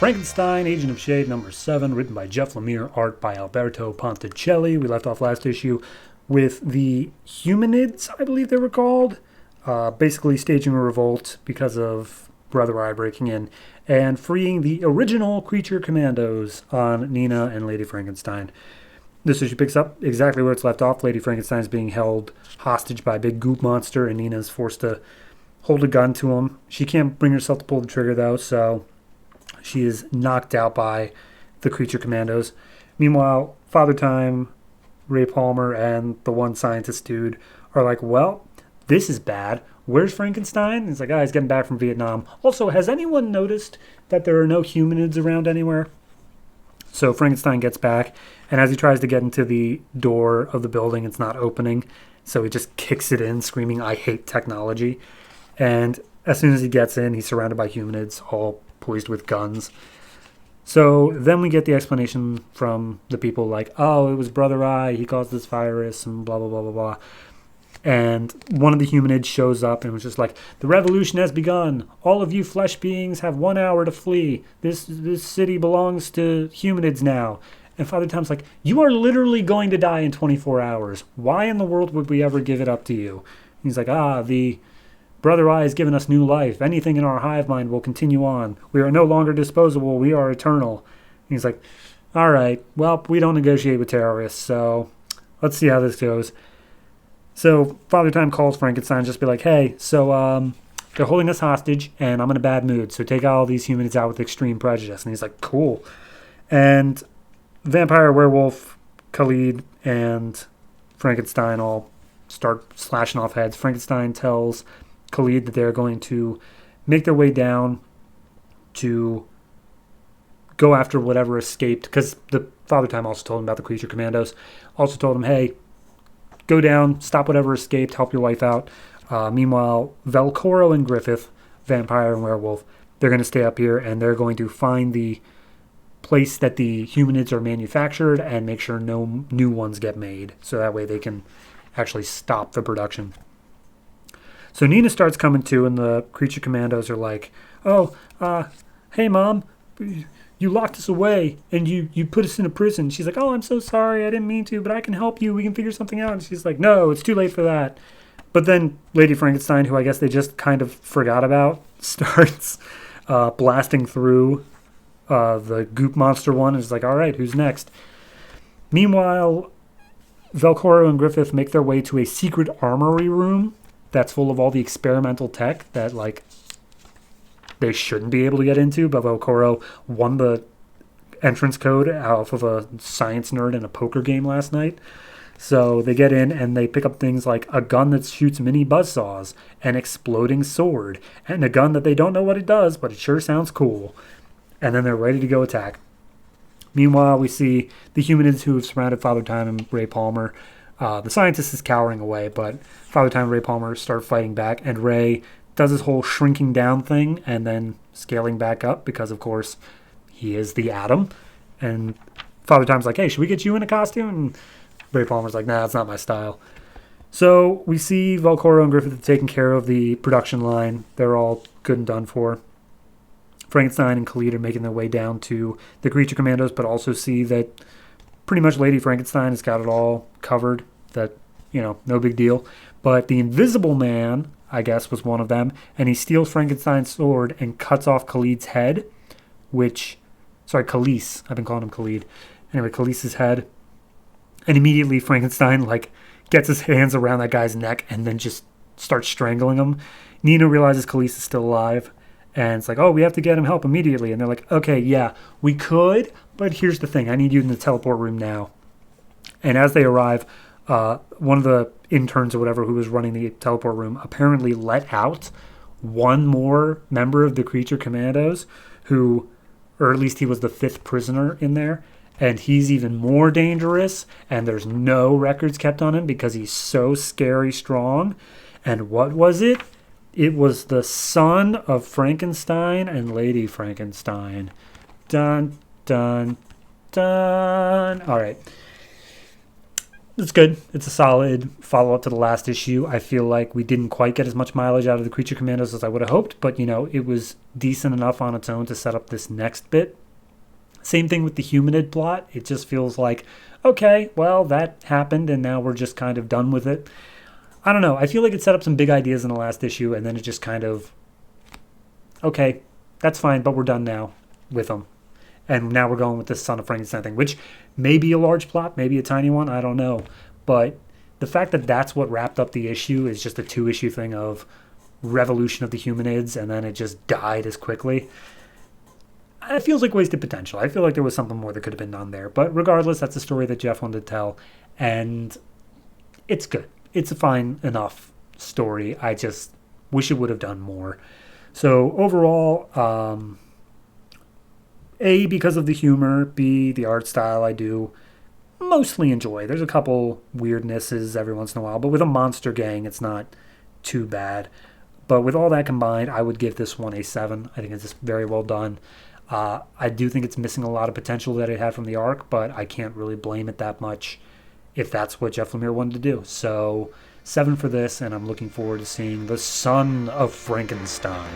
Frankenstein, Agent of S.H.A.D.E. number 7, written by Jeff Lemire, art by Alberto Ponticelli. We left off last issue with the Humanids, I believe they were called, basically staging a revolt because of Brother Eye breaking in and freeing the original creature commandos on Nina and Lady Frankenstein. This issue picks up exactly where it's left off. Lady Frankenstein is being held hostage by a big goop monster, and Nina is forced to hold a gun to him. She can't bring herself to pull the trigger, though, so she is knocked out by the creature commandos. Meanwhile, Father Time, Ray Palmer, and the one scientist dude are like, well, this is bad. Where's Frankenstein? He's like, he's getting back from Vietnam. Also, has anyone noticed that there are no humanids around anywhere? So Frankenstein gets back, and as he tries to get into the door of the building, it's not opening. So he just kicks it in, screaming, I hate technology. And as soon as he gets in, he's surrounded by humanids, all poised with guns. So then we get the explanation from the people like, oh, it was Brother Eye, he caused this virus, and blah, blah, blah, blah, blah. And one of the humanids shows up and was just like, the revolution has begun. All of you flesh beings have 1 hour to flee. This city belongs to humanids now. And Father Time's like, you are literally going to die in 24 hours. Why in the world would we ever give it up to you? And he's like, the Brother Eye has given us new life. Anything in our hive mind will continue on. We are no longer disposable. We are eternal. And he's like, all right, well, we don't negotiate with terrorists, so let's see how this goes. So Father Time calls Frankenstein, just be like, hey, so they're holding us hostage, and I'm in a bad mood, so take all these humans out with extreme prejudice. And he's like, cool. And Vampire, Werewolf, Khalid, and Frankenstein all start slashing off heads. Frankenstein tells Khalid that they're going to make their way down to go after whatever escaped, because the Father Time also told him about the creature commandos, also told him, hey, go down, stop whatever escaped, help your wife out. Meanwhile, Velcoro and Griffith, Vampire and Werewolf, they're going to stay up here, and they're going to find the place that the humanids are manufactured and make sure no new ones get made, so that way they can actually stop the production. So Nina starts coming to, and the creature commandos are like, hey, Mom, you locked us away, and you put us in a prison. She's like, I'm so sorry, I didn't mean to, but I can help you, we can figure something out. And she's like, no, it's too late for that. But then Lady Frankenstein, who I guess they just kind of forgot about, starts blasting through the goop monster one, and is like, all right, who's next? Meanwhile, Velcoro and Griffith make their way to a secret armory room that's full of all the experimental tech that, like, they shouldn't be able to get into, but Velcoro won the entrance code off of a science nerd in a poker game last night. So they get in and they pick up things like a gun that shoots mini buzzsaws, an exploding sword, and a gun that they don't know what it does, but it sure sounds cool. And then they're ready to go attack. Meanwhile, we see the humanids who have surrounded Father Time and Ray Palmer. The scientist is cowering away, but Father Time and Ray Palmer start fighting back, and Ray does his whole shrinking down thing and then scaling back up because, of course, he is the Atom. And Father Time's like, hey, should we get you in a costume? And Ray Palmer's like, nah, that's not my style. So we see Velcoro and Griffith taking care of the production line. They're all good and done for. Frankenstein and Khalid are making their way down to the creature commandos, but also see that pretty much Lady Frankenstein has got it all covered. That, no big deal. But the Invisible Man, I guess, was one of them, and he steals Frankenstein's sword and cuts off Khalid's head, Khalees. I've been calling him Khalid. Anyway, Khalees's head. And immediately Frankenstein, gets his hands around that guy's neck and then just starts strangling him. Nina realizes Khalees is still alive, and it's like, we have to get him help immediately. And they're like, okay, yeah, we could, but here's the thing. I need you in the teleport room now. And as they arrive, one of the interns or whatever who was running the teleport room apparently let out one more member of the creature commandos who, or at least he was the 5th prisoner in there, and he's even more dangerous, and there's no records kept on him because he's so scary strong. And what was it? It was the son of Frankenstein and Lady Frankenstein. Dun, dun, dun. All right. It's good. It's a solid follow up to the last issue. I feel like we didn't quite get as much mileage out of the Creature Commandos as I would have hoped, but it was decent enough on its own to set up this next bit. Same thing with the Humanid plot. It just feels like, okay, well, that happened, and now we're just kind of done with it. I don't know. I feel like it set up some big ideas in the last issue, and then it just kind of, okay, that's fine, but we're done now with them. And now we're going with this Son of Frankenstein thing, which may be a large plot, maybe a tiny one, I don't know. But the fact that that's what wrapped up the issue is just a 2-issue thing of revolution of the Humanids, and then it just died as quickly. It feels like wasted potential. I feel like there was something more that could have been done there. But regardless, that's a story that Jeff wanted to tell, and it's good. It's a fine enough story. I just wish it would have done more. So overall, A, because of the humor, B, the art style I do mostly enjoy. There's a couple weirdnesses every once in a while, but with a monster gang, it's not too bad. But with all that combined, I would give this one a 7. I think it's just very well done. I do think it's missing a lot of potential that it had from the arc, but I can't really blame it that much if that's what Jeff Lemire wanted to do. So 7 for this, and I'm looking forward to seeing the Son of Frankenstein.